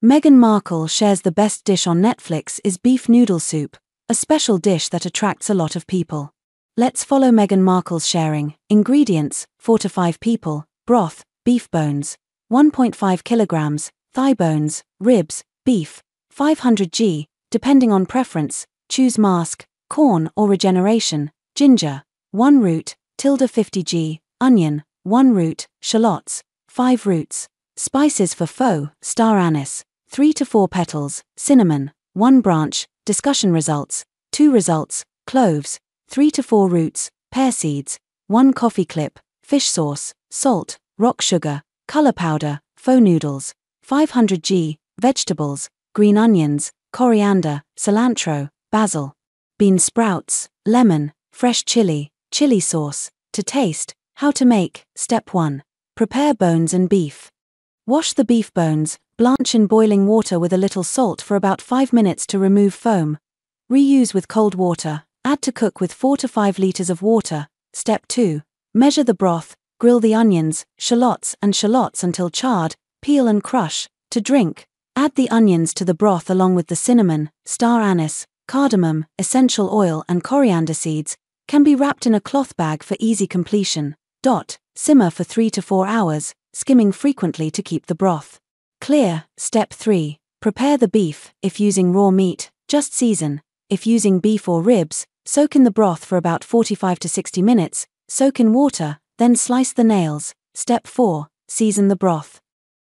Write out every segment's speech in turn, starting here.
Meghan Markle shares the best dish on Netflix is beef noodle soup, a special dish that attracts a lot of people. Let's follow Meghan Markle's sharing. Ingredients: 4 to 5 people, broth, beef bones, 1.5 kilograms, thigh bones, ribs, beef, 500 g, depending on preference, choose mask, corn or regeneration, ginger, 1 root, 50 g, onion, 1 root, shallots, 5 roots. Spices for pho: star anise, 3 to 4 petals, cinnamon, 1 branch, discussion results, 2 results, cloves, 3 to 4 roots, pear seeds, 1 coffee clip, fish sauce, salt, rock sugar, color powder, pho noodles, 500 g, vegetables, green onions, coriander, cilantro, basil, bean sprouts, lemon, fresh chili, chili sauce. To taste. How to make. Step 1. Prepare bones and beef. Wash the beef bones, blanch in boiling water with a little salt for about 5 minutes to remove foam. Reuse with cold water, add to cook with 4 to 5 liters of water. Step 2. Measure the broth, grill the onions, shallots until charred, peel and crush. To drink, add the onions to the broth along with the cinnamon, star anise, cardamom, essential oil and coriander seeds. Can be wrapped in a cloth bag for easy completion. Simmer for 3 to 4 hours, skimming frequently to keep the broth clear. Step 3. Prepare the beef. If using raw meat, just season. If using beef or ribs, soak in the broth for about 45 to 60 minutes, soak in water, then slice the nails. Step 4. Season the broth.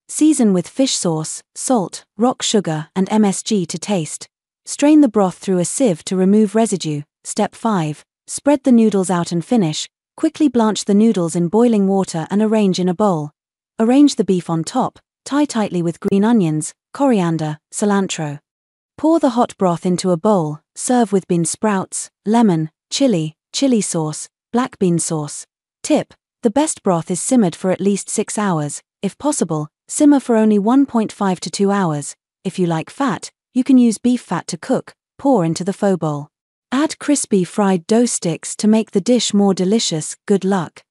Season with fish sauce, salt, rock sugar and MSG to taste. Strain the broth through a sieve to remove residue. Step 5. Spread the noodles out and finish. Quickly blanch the noodles in boiling water and arrange in a bowl. Arrange the beef on top, tie tightly with green onions, coriander, cilantro. Pour the hot broth into a bowl, serve with bean sprouts, lemon, chili sauce, black bean sauce. Tip: the best broth is simmered for at least 6 hours. If possible, simmer for only 1.5 to 2 hours. If you like fat, you can use beef fat to cook. Pour into the pho bowl. Add crispy fried dough sticks to make the dish more delicious. Good luck.